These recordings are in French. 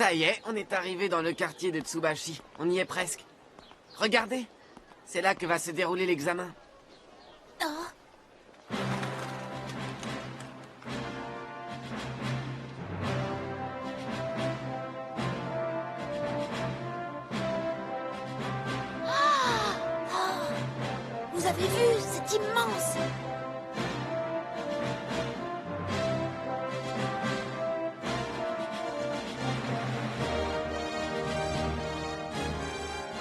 Ça y est, on est arrivé dans le quartier de Tsubashi. On y est presque. Regardez, c'est là que va se dérouler l'examen. Oh. Vous avez vu, c'est immense.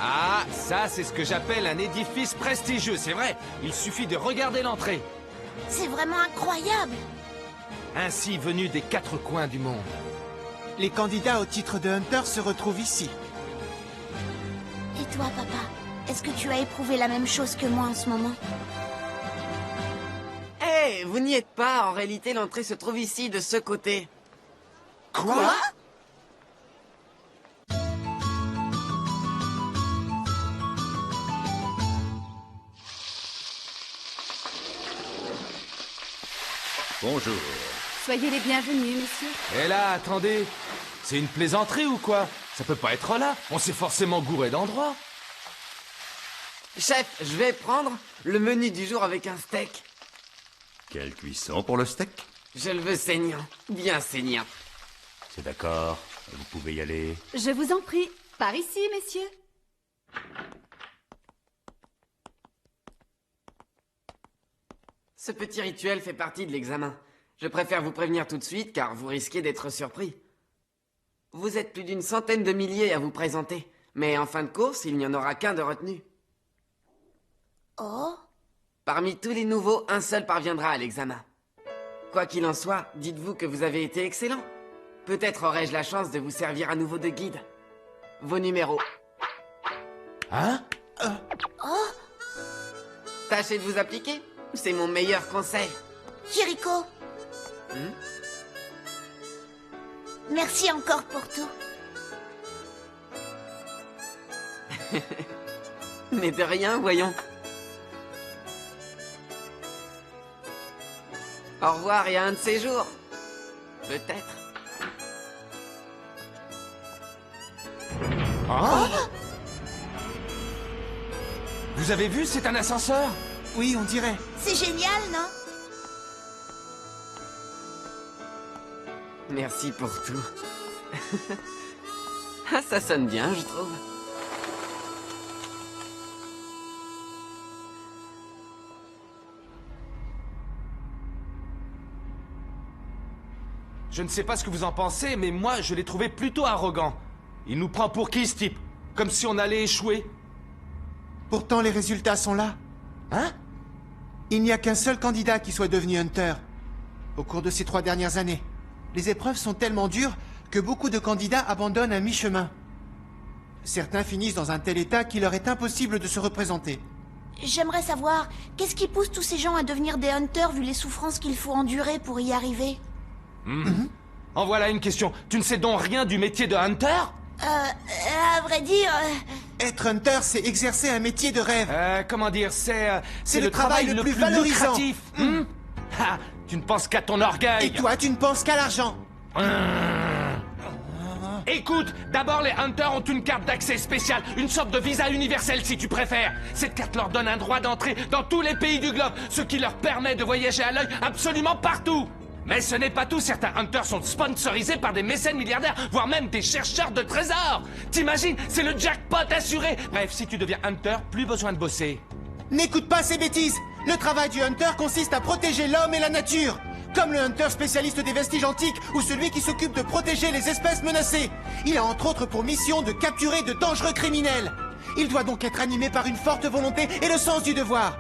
Ah, ça c'est ce que j'appelle un édifice prestigieux, c'est vrai. Il suffit de regarder l'entrée. C'est vraiment incroyable. Ainsi venus des quatre coins du monde. Les candidats au titre de Hunter se retrouvent ici. Et toi, papa, est-ce que tu as éprouvé la même chose que moi en ce moment? Hé, vous n'y êtes pas. En réalité, l'entrée se trouve ici, de ce côté. Quoi? Bonjour. Soyez les bienvenus, messieurs. Et là, attendez. C'est une plaisanterie ou quoi? Ça peut pas être là. On s'est forcément gouré d'endroit. Chef, je vais prendre le menu du jour avec un steak. Quelle cuisson pour le steak? Je le veux saignant, bien saignant. C'est d'accord. Vous pouvez y aller. Je vous en prie. Par ici, messieurs. Ce petit rituel fait partie de l'examen. Je préfère vous prévenir tout de suite, car vous risquez d'être surpris. Vous êtes plus d'une centaine de milliers à vous présenter, mais en fin de course, il n'y en aura qu'un de retenu. Oh. Parmi tous les nouveaux, un seul parviendra à l'examen. Quoi qu'il en soit, dites-vous que vous avez été excellent. Peut-être aurai-je la chance de vous servir à nouveau de guide. Vos numéros. Hein? Oh. Tâchez de vous appliquer. C'est mon meilleur conseil. Kiriko. Merci encore pour tout. Mais de rien, voyons. Au revoir et à un de ces jours. Peut-être. Hein? Vous avez vu, c'est un ascenseur? Oui, on dirait. C'est génial, non? Merci pour tout. Ah, ça sonne bien, je trouve. Je ne sais pas ce que vous en pensez, mais moi, je l'ai trouvé plutôt arrogant. Il nous prend pour qui, ce type? Comme si on allait échouer. Pourtant, les résultats sont là. Hein? Il n'y a qu'un seul candidat qui soit devenu Hunter. Au cours de ces 3 dernières années, les épreuves sont tellement dures que beaucoup de candidats abandonnent à mi-chemin. Certains finissent dans un tel état qu'il leur est impossible de se représenter. J'aimerais savoir, qu'est-ce qui pousse tous ces gens à devenir des hunters vu les souffrances qu'il faut endurer pour y arriver? En voilà une question. Tu ne sais donc rien du métier de hunter? À vrai dire... Être Hunter, c'est exercer un métier de rêve. Comment dire, c'est le travail le plus valorisant. lucratif. Ah, tu ne penses qu'à ton orgueil. Et toi, tu ne penses qu'à l'argent. Écoute, d'abord les Hunters ont une carte d'accès spéciale, une sorte de visa universel si tu préfères. Cette carte leur donne un droit d'entrée dans tous les pays du globe, ce qui leur permet de voyager à l'œil absolument partout. Mais ce n'est pas tout, certains Hunters sont sponsorisés par des mécènes milliardaires, voire même des chercheurs de trésors. T'imagines, c'est le jackpot assuré. Bref, si tu deviens Hunter, plus besoin de bosser. N'écoute pas ces bêtises. Le travail du Hunter consiste à protéger l'homme et la nature. Comme le Hunter spécialiste des vestiges antiques ou celui qui s'occupe de protéger les espèces menacées. Il a entre autres pour mission de capturer de dangereux criminels. Il doit donc être animé par une forte volonté et le sens du devoir.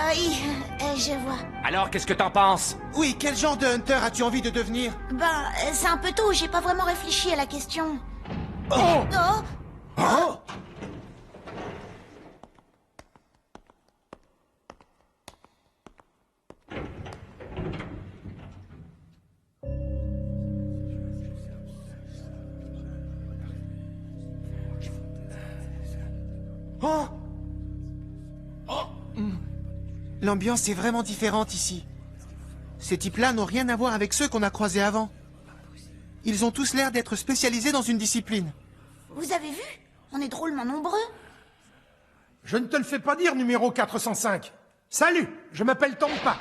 Oui, je vois. Alors, qu'est-ce que t'en penses? Oui, quel genre de Hunter as-tu envie de devenir? Ben, c'est un peu tôt, j'ai pas vraiment réfléchi à la question. Oh! Oh! Oh! Oh! L'ambiance est vraiment différente ici. Ces types-là n'ont rien à voir avec ceux qu'on a croisés avant. Ils ont tous l'air d'être spécialisés dans une discipline. Vous avez vu? On est drôlement nombreux. Je ne te le fais pas dire, numéro 405. Salut, je m'appelle Tompa.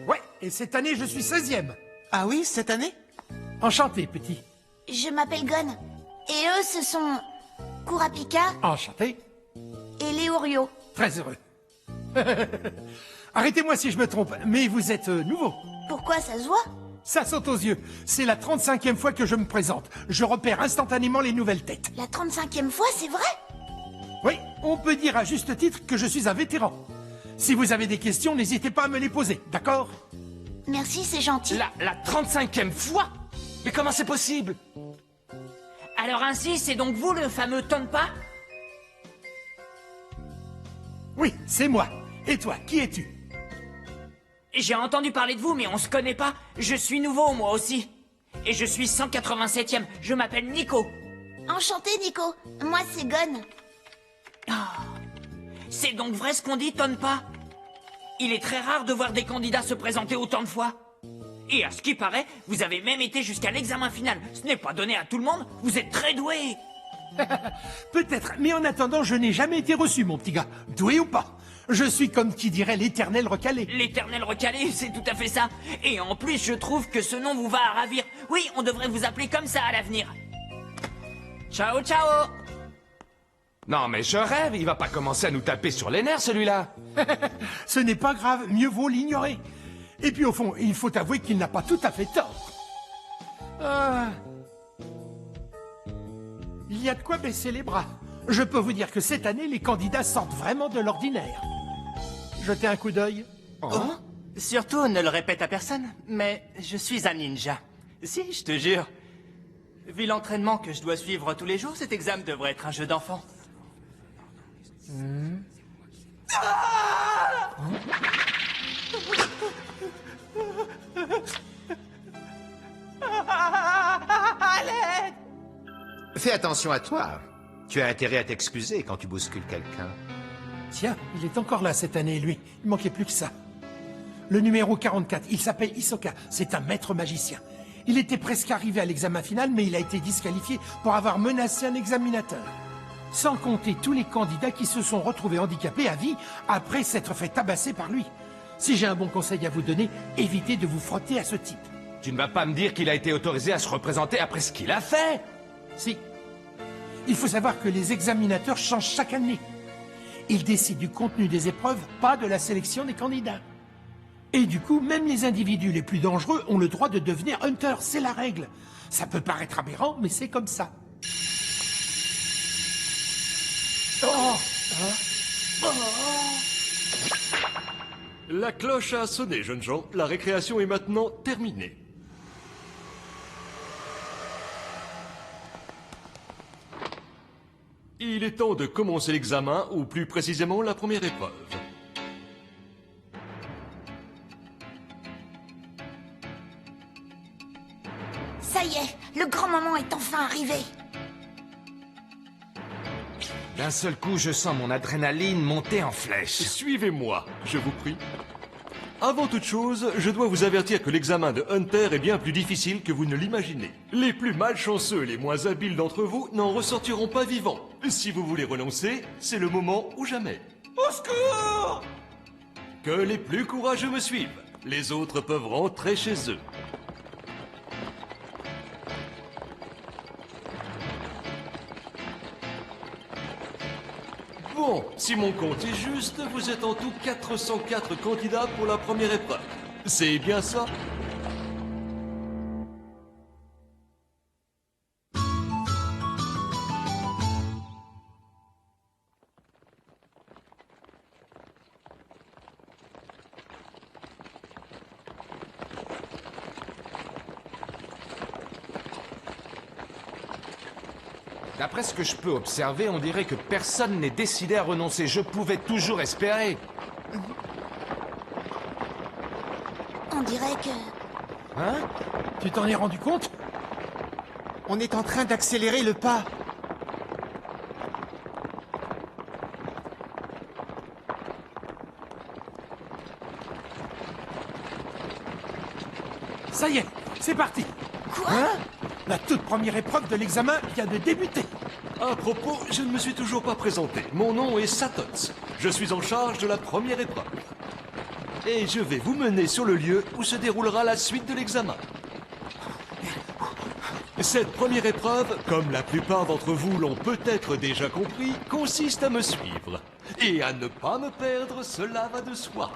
Ouais, et cette année, je suis 16e. Ah oui, cette année? Enchanté, petit. Je m'appelle Gon. Et eux, ce sont Kurapika Enchanté. et Léorio. Très heureux. Arrêtez-moi si je me trompe, mais vous êtes nouveau. Pourquoi ça se voit? Ça saute aux yeux. C'est la 35e fois que je me présente. Je repère instantanément les nouvelles têtes. La 35e fois, c'est vrai? Oui, on peut dire à juste titre que je suis un vétéran. Si vous avez des questions, n'hésitez pas à me les poser, d'accord? Merci, c'est gentil. La 35e fois? Mais comment c'est possible? Alors ainsi, c'est donc vous le fameux Tonpa? Oui, c'est moi. Et toi, qui es-tu? J'ai entendu parler de vous, mais on se connaît pas. Je suis nouveau, moi aussi. Et je suis 187e. Je m'appelle Nico. Enchanté, Nico. Moi, c'est Gon. C'est donc vrai ce qu'on dit, Tonpa? Il est très rare de voir des candidats se présenter autant de fois. Et à ce qui paraît, vous avez même été jusqu'à l'examen final. Ce n'est pas donné à tout le monde. Vous êtes très doué. Peut-être, mais en attendant, je n'ai jamais été reçu, mon petit gars. Doué ou pas? Je suis comme qui dirait l'éternel recalé. L'éternel recalé, c'est tout à fait ça. Et en plus, je trouve que ce nom vous va à ravir. Oui, on devrait vous appeler comme ça à l'avenir. Ciao, ciao. Non, mais je rêve, il va pas commencer à nous taper sur les nerfs, celui-là. Ce n'est pas grave, mieux vaut l'ignorer. Et puis au fond, il faut avouer qu'il n'a pas tout à fait tort. Il y a de quoi baisser les bras. Je peux vous dire que cette année, les candidats sortent vraiment de l'ordinaire. Jetez un coup d'œil. Surtout, ne le répète à personne, mais je suis un ninja. Si, je te jure. Vu l'entraînement que je dois suivre tous les jours, cet examen devrait être un jeu d'enfant. Fais attention à toi. Tu as intérêt à t'excuser quand tu bouscules quelqu'un. Tiens, il est encore là cette année, lui. Il manquait plus que ça. Le numéro 44, il s'appelle Hisoka. C'est un maître magicien. Il était presque arrivé à l'examen final, mais il a été disqualifié pour avoir menacé un examinateur. Sans compter tous les candidats qui se sont retrouvés handicapés à vie après s'être fait tabasser par lui. Si j'ai un bon conseil à vous donner, évitez de vous frotter à ce type. Tu ne vas pas me dire qu'il a été autorisé à se représenter après ce qu'il a fait? Si. Il faut savoir que les examinateurs changent chaque année. Ils décident du contenu des épreuves, pas de la sélection des candidats. Et du coup, même les individus les plus dangereux ont le droit de devenir hunter, c'est la règle. Ça peut paraître aberrant, mais c'est comme ça. La cloche a sonné, jeunes gens. La récréation est maintenant terminée. Il est temps de commencer l'examen, ou plus précisément la première épreuve. Ça y est, le grand moment est enfin arrivé. D'un seul coup, je sens mon adrénaline monter en flèche. Suivez-moi, je vous prie. Avant toute chose, je dois vous avertir que l'examen de Hunter est bien plus difficile que vous ne l'imaginez. Les plus malchanceux et les moins habiles d'entre vous n'en ressortiront pas vivants. Si vous voulez renoncer, c'est le moment ou jamais. Au secours! Que les plus courageux me suivent. Les autres peuvent rentrer chez eux. Bon, si mon compte est juste, vous êtes en tout 404 candidats pour la première épreuve. C'est bien ça? D'après ce que je peux observer, on dirait que personne n'est décidé à renoncer. Je pouvais toujours espérer. On dirait que... Hein? Tu t'en es rendu compte? On est en train d'accélérer le pas. Ça y est, c'est parti. Quoi? La toute première épreuve de l'examen vient de débuter. À propos, je ne me suis toujours pas présenté. Mon nom est Satots. Je suis en charge de la première épreuve. Et je vais vous mener sur le lieu où se déroulera la suite de l'examen. Cette première épreuve, comme la plupart d'entre vous l'ont peut-être déjà compris, consiste à me suivre. Et à ne pas me perdre, cela va de soi.